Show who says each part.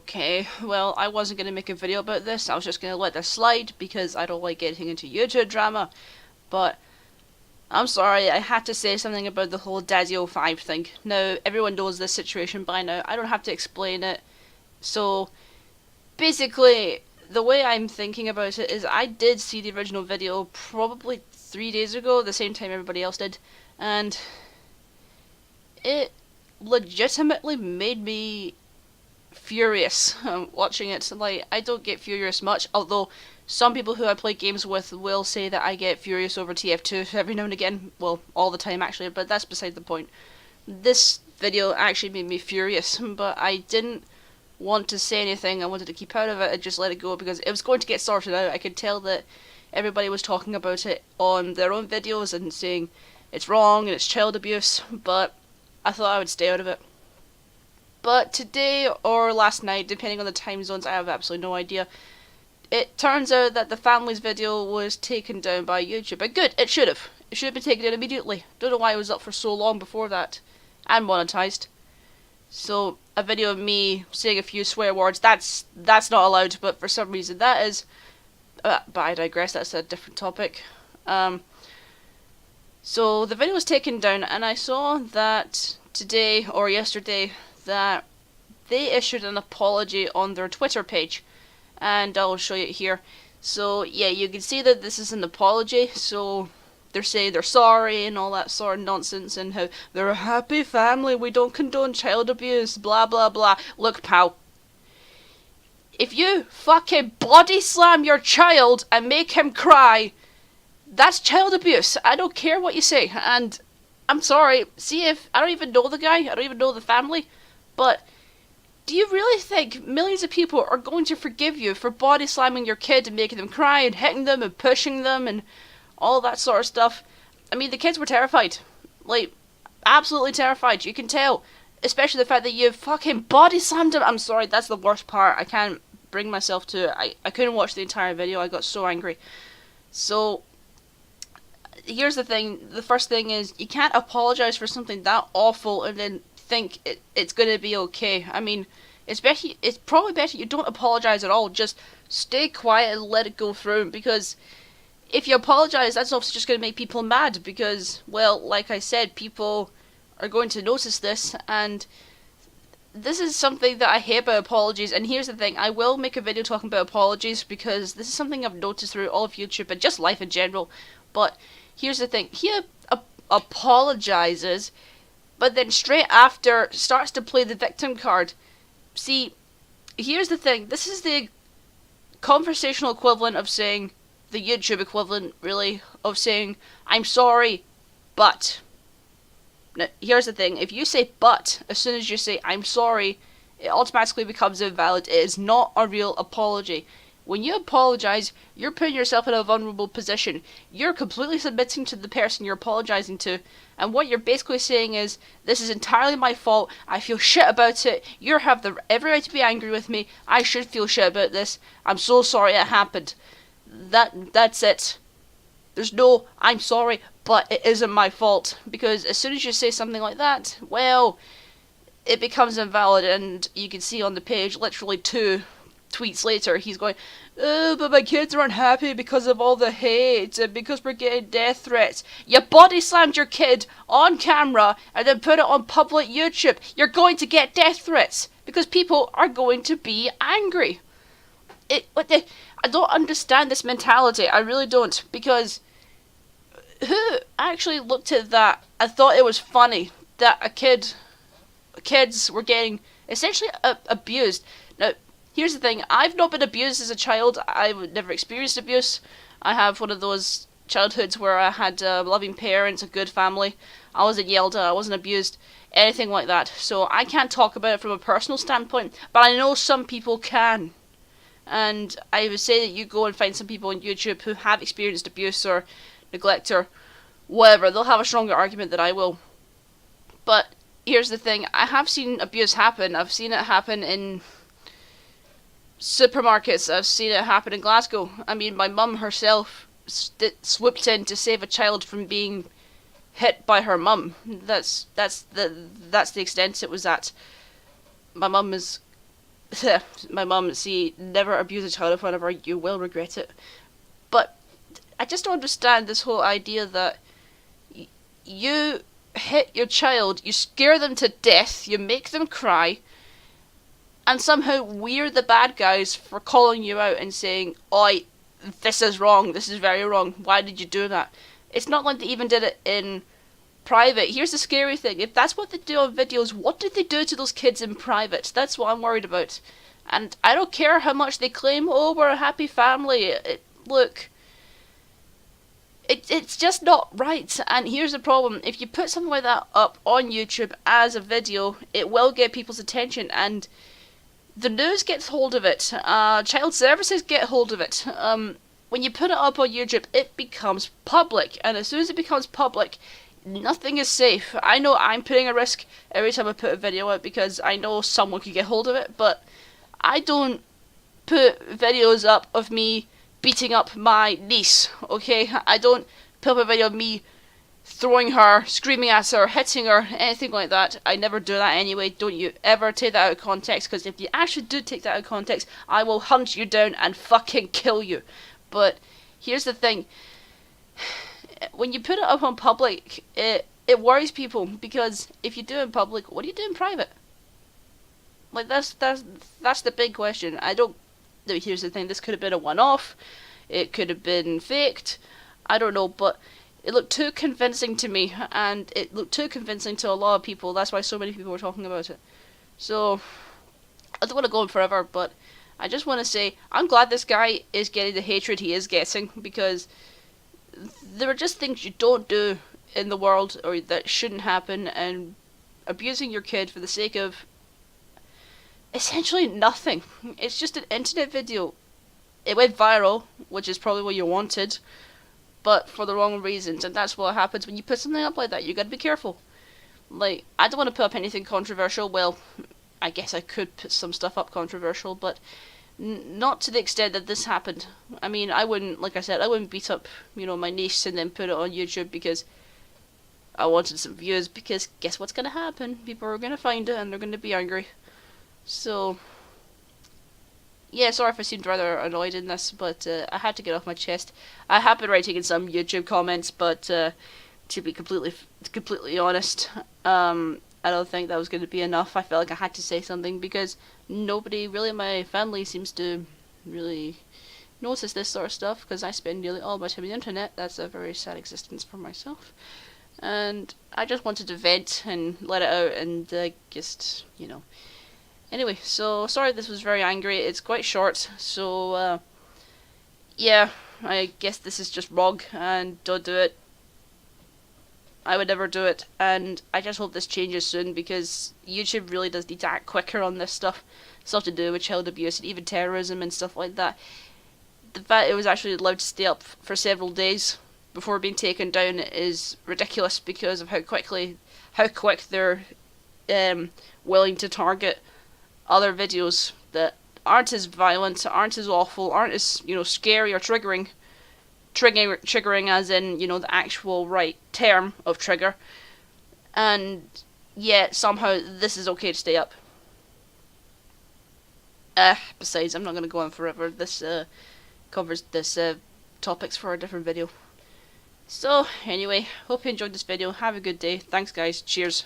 Speaker 1: Okay, well, I wasn't going to make a video about this. I was just going to let this slide because I don't like getting into YouTube drama. But I'm sorry, I had to say something about the whole Daddy05 thing. Now, everyone knows this situation by now. I don't have to explain it. So, basically, the way I'm thinking about it is I did see the original video probably 3 days ago, the same time everybody else did. And it legitimately made me furious watching it. Like, I don't get furious much, although some people who I play games with will say that I get furious over TF2 every now and again. Well, all the time actually, but that's beside the point. This video actually made me furious, but I didn't want to say anything. I wanted to keep out of it and just let it go because it was going to get sorted out. I could tell that everybody was talking about it on their own videos and saying it's wrong and it's child abuse, but I thought I would stay out of it. But today or last night, depending on the time zones, I have absolutely no idea. It turns out that the family's video was taken down by YouTube. And good, it should have. It should have been taken down immediately. Don't know why it was up for so long before that. And monetized. So, a video of me saying a few swear words, that's not allowed, but for some reason that is. But I digress, that's a different topic. So, the video was taken down, and I saw that today or yesterday that they issued an apology on their Twitter page, and I'll show you it here. So yeah, you can see that this is an apology, so they're saying they're sorry and all that sort of nonsense, and how they're a happy family, we don't condone child abuse, blah blah blah. Look, pal, if you fucking body slam your child and make him cry, that's child abuse. I don't care what you say, and I'm sorry, see, if I don't even know the guy, I don't even know the family, but do you really think millions of people are going to forgive you for body slamming your kid and making them cry and hitting them and pushing them and all that sort of stuff? I mean, the kids were terrified. Like, absolutely terrified. You can tell. Especially the fact that you fucking body slammed him. I'm sorry, that's the worst part. I can't bring myself to it. I couldn't watch the entire video. I got so angry. So, here's the thing. The first thing is, you can't apologize for something that awful and then think it's gonna be okay. I mean, it's probably better you don't apologize at all. Just stay quiet and let it go through, because if you apologize, that's also just gonna make people mad, because, well, like I said, people are going to notice this, and this is something that I hate about apologies. And here's the thing, I will make a video talking about apologies, because this is something I've noticed through all of YouTube and just life in general. But here's the thing, he apologizes, but then straight after starts to play the victim card. See, here's the thing, this is the conversational equivalent of saying, the YouTube equivalent, really, of saying, I'm sorry, but. Now, here's the thing, if you say but, as soon as you say, I'm sorry, it automatically becomes invalid. It is not a real apology. When you apologize, you're putting yourself in a vulnerable position. You're completely submitting to the person you're apologizing to. And what you're basically saying is, this is entirely my fault. I feel shit about it. You have every right to be angry with me. I should feel shit about this. I'm so sorry it happened. That's it. There's no, I'm sorry, but it isn't my fault. Because as soon as you say something like that, well, it becomes invalid. And you can see on the page, literally 2 tweets later, he's going, oh, but my kids are unhappy because of all the hate and because we're getting death threats. You body slammed your kid on camera and then put it on public YouTube. You're going to get death threats because people are going to be angry. I don't understand this mentality. I really don't, because who actually looked at that and thought it was funny that kids were getting essentially abused? Now, here's the thing, I've not been abused as a child. I've never experienced abuse. I have one of those childhoods where I had loving parents, a good family. I wasn't yelled at, I wasn't abused, anything like that. So I can't talk about it from a personal standpoint, but I know some people can. And I would say that you go and find some people on YouTube who have experienced abuse or neglect or whatever. They'll have a stronger argument than I will. But here's the thing, I have seen abuse happen. I've seen it happen in supermarkets. I've seen it happen in Glasgow. I mean, my mum herself swooped in to save a child from being hit by her mum. That's the extent it was at. My mum is my mum, see, never abuse a child in front of her, you will regret it. But I just don't understand this whole idea that you hit your child, you scare them to death, you make them cry, and somehow we're the bad guys for calling you out and saying, oi, this is wrong, this is very wrong, why did you do that? It's not like they even did it in private. Here's the scary thing, if that's what they do on videos, what did they do to those kids in private? That's what I'm worried about. And I don't care how much they claim, oh, we're a happy family. Look, it's just not right. And here's the problem, if you put something like that up on YouTube as a video, it will get people's attention, and the news gets hold of it, child services get hold of it. When you put it up on YouTube, it becomes public, and as soon as it becomes public, nothing is safe. I know I'm putting a risk every time I put a video out because I know someone could get hold of it, but I don't put videos up of me beating up my niece, okay? I don't put up a video of me throwing her, screaming at her, hitting her, anything like that. I never do that anyway. Don't you ever take that out of context, because if you actually do take that out of context, I will hunt you down and fucking kill you. But here's the thing. When you put it up on public, it worries people, because if you do it in public, what do you do in private? Like, that's the big question. I don't... Here's the thing, this could have been a one-off, it could have been faked, I don't know, but it looked too convincing to me, and it looked too convincing to a lot of people. That's why so many people were talking about it. So, I don't want to go on forever, but I just want to say, I'm glad this guy is getting the hatred he is getting, because there are just things you don't do in the world, or that shouldn't happen, and abusing your kid for the sake of essentially nothing. It's just an internet video. It went viral, which is probably what you wanted, but for the wrong reasons, and that's what happens when you put something up like that. You gotta be careful. Like, I don't want to put up anything controversial. Well, I guess I could put some stuff up controversial, but not to the extent that this happened. I mean, I wouldn't, like I said, I wouldn't beat up, my niece and then put it on YouTube because I wanted some views, because guess what's gonna happen? People are gonna find it and they're gonna be angry. So, yeah, sorry if I seemed rather annoyed in this, but I had to get off my chest. I have been writing in some YouTube comments, but to be completely honest, I don't think that was going to be enough. I felt like I had to say something, because nobody really in my family seems to really notice this sort of stuff, because I spend nearly all my time on the internet. That's a very sad existence for myself. And I just wanted to vent and let it out, and just, Anyway, so sorry this was very angry. It's quite short, so yeah, I guess this is just wrong, and don't do it. I would never do it, and I just hope this changes soon, because YouTube really does need to act quicker on this stuff. Stuff to do with child abuse and even terrorism and stuff like that. The fact it was actually allowed to stay up for several days before being taken down is ridiculous, because of how quick they're willing to target other videos that aren't as violent, aren't as awful, aren't as, scary or triggering as in, the actual right term of trigger. And yet somehow this is okay to stay up. Besides, I'm not going to go on forever. This covers this topics for a different video. So, anyway, hope you enjoyed this video. Have a good day. Thanks guys. Cheers.